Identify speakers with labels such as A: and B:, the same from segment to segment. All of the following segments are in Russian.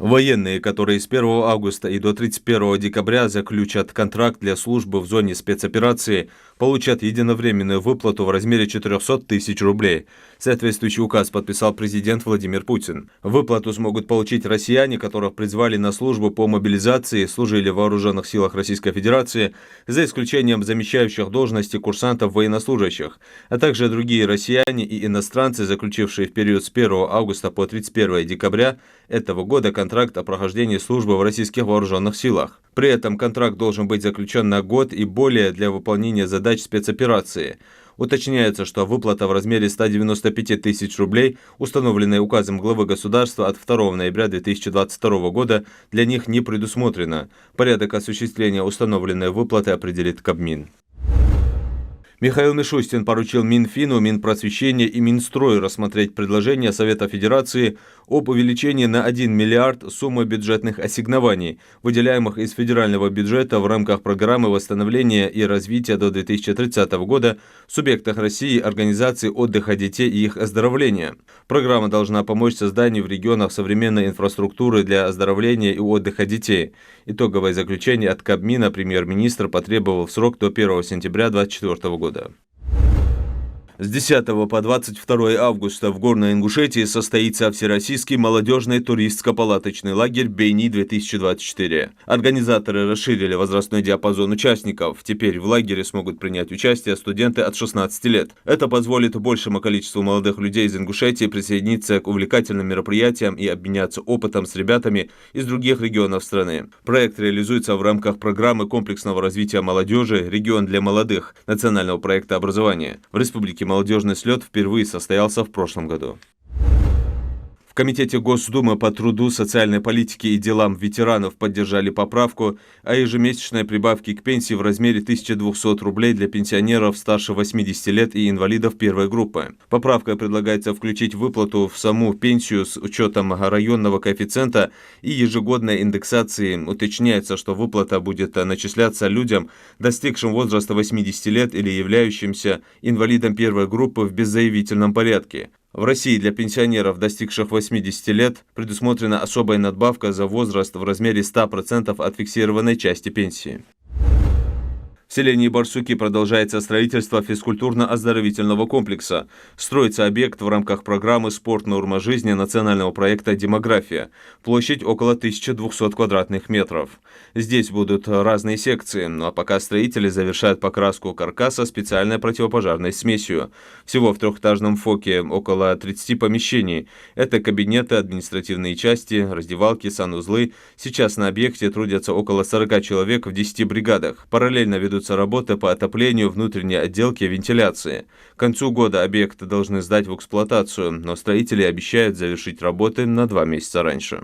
A: Военные, которые с 1 августа и до 31 декабря заключат контракт для службы в зоне спецоперации, получат единовременную выплату в размере 400 тысяч рублей. Соответствующий указ подписал президент Владимир Путин. Выплату смогут получить россияне, которых призвали на службу по мобилизации, служили в вооруженных силах Российской Федерации, за исключением замещающих должности курсантов военнослужащих, а также другие россияне и иностранцы, заключившие в период с 1 августа по 31 декабря этого года контракт о прохождении службы в российских вооруженных силах. При этом контракт должен быть заключен на год и более для выполнения задач спецоперации. Уточняется, что выплата в размере 195 тысяч рублей, установленная указом главы государства от 2 ноября 2022 года, для них не предусмотрена. Порядок осуществления установленной выплаты определит Кабмин. Михаил Мишустин поручил Минфину, Минпросвещению и Минстрою рассмотреть предложение Совета Федерации об увеличении на 1 миллиард суммы бюджетных ассигнований, выделяемых из федерального бюджета в рамках программы восстановления и развития до 2030 года в субъектах России организации отдыха детей и их оздоровления. Программа должна помочь созданию в регионах современной инфраструктуры для оздоровления и отдыха детей. Итоговое заключение от Кабмина премьер-министр потребовал в срок до 1 сентября 2024 года. С 10 по 22 августа в Горной Ингушетии состоится Всероссийский молодежный туристско-палаточный лагерь «Бейни-2024». Организаторы расширили возрастной диапазон участников. Теперь в лагере смогут принять участие студенты от 16 лет. Это позволит большему количеству молодых людей из Ингушетии присоединиться к увлекательным мероприятиям и обменяться опытом с ребятами из других регионов страны. Проект реализуется в рамках программы комплексного развития молодежи «Регион для молодых» национального проекта образования. В республике молодежный слет впервые состоялся в прошлом году. В Комитете Госдумы по труду, социальной политике и делам ветеранов поддержали поправку о ежемесячной прибавке к пенсии в размере 1200 рублей для пенсионеров старше 80 лет и инвалидов первой группы. Поправкой предлагается включить выплату в саму пенсию с учетом районного коэффициента и ежегодной индексации. Уточняется, что выплата будет начисляться людям, достигшим возраста 80 лет или являющимся инвалидом первой группы в беззаявительном порядке. В России для пенсионеров, достигших 80 лет, предусмотрена особая надбавка за возраст в размере 100% от фиксированной части пенсии. В селении Барсуки продолжается строительство физкультурно-оздоровительного комплекса. Строится объект в рамках программы «Спорт. Норма жизни» национального проекта «Демография». Площадь около 1200 квадратных метров. Здесь будут разные секции, ну а пока строители завершают покраску каркаса специальной противопожарной смесью. Всего в трехэтажном ФОКе около 30 помещений. Это кабинеты, административные части, раздевалки, санузлы. Сейчас на объекте трудятся около 40 человек в 10 бригадах. Параллельно ведут работы по отоплению, внутренней отделке, вентиляции. К концу года объекты должны сдать в эксплуатацию, но строители обещают завершить работы на 2 месяца раньше.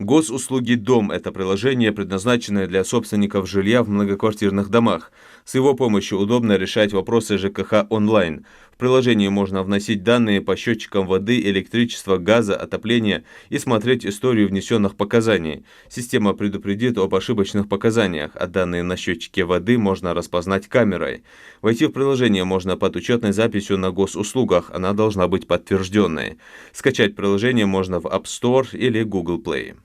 A: Госуслуги «Дом» – это приложение, предназначенное для собственников жилья в многоквартирных домах. С его помощью удобно решать вопросы ЖКХ онлайн. В приложении можно вносить данные по счетчикам воды, электричества, газа, отопления и смотреть историю внесенных показаний. Система предупредит об ошибочных показаниях, а данные на счетчике воды можно распознать камерой. Войти в приложение можно под учетной записью на госуслугах, она должна быть подтвержденной. Скачать приложение можно в App Store или Google Play.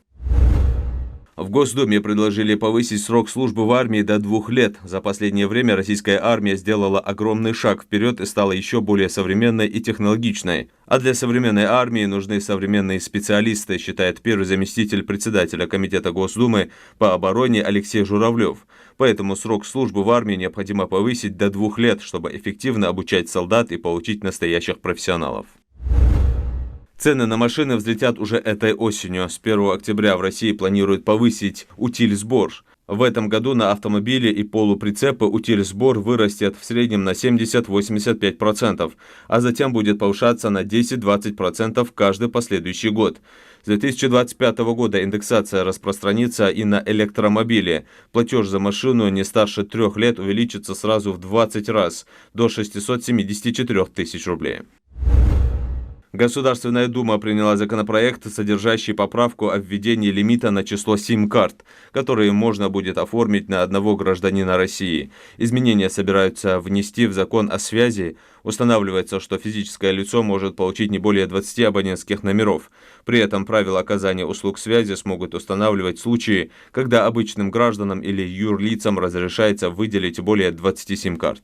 A: В Госдуме предложили повысить срок службы в армии до 2 лет. За последнее время российская армия сделала огромный шаг вперед и стала еще более современной и технологичной. А для современной армии нужны современные специалисты, считает первый заместитель председателя Комитета Госдумы по обороне Алексей Журавлев. Поэтому срок службы в армии необходимо повысить до 2 лет, чтобы эффективно обучать солдат и получить настоящих профессионалов. Цены на машины взлетят уже этой осенью. С 1 октября в России планируют повысить утиль-сбор. В этом году на автомобили и полуприцепы утиль-сбор вырастет в среднем на 70-85%, а затем будет повышаться на 10-20% каждый последующий год. С 2025 года индексация распространится и на электромобили. Платеж за машину не старше 3 лет увеличится сразу в 20 раз, до 674 тысяч рублей. Государственная Дума приняла законопроект, содержащий поправку о введении лимита на число сим-карт, которые можно будет оформить на одного гражданина России. Изменения собираются внести в закон о связи. Устанавливается, что физическое лицо может получить не более 20 абонентских номеров. При этом правила оказания услуг связи смогут устанавливать случаи, когда обычным гражданам или юрлицам разрешается выделить более 20 сим-карт.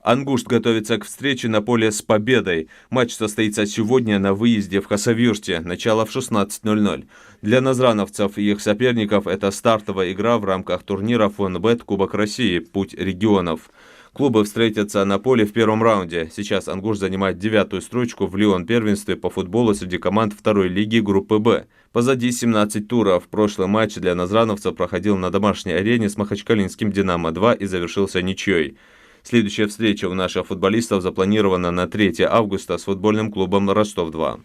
A: Ангушт готовится к встрече на поле с победой. Матч состоится сегодня на выезде в Хасавюрте. Начало в 16:00. Для назрановцев и их соперников это стартовая игра в рамках турнира Фонбет Кубок России «Путь регионов». Клубы встретятся на поле в первом раунде. Сейчас Ангушт занимает 9-ю строчку в Лион-первенстве по футболу среди команд второй лиги группы «Б». Позади 17 туров. Прошлый матч для назрановцев проходил на домашней арене с махачкалинским «Динамо-2» и завершился ничьей. Следующая встреча у наших футболистов запланирована на 3 августа с футбольным клубом «Ростов-2».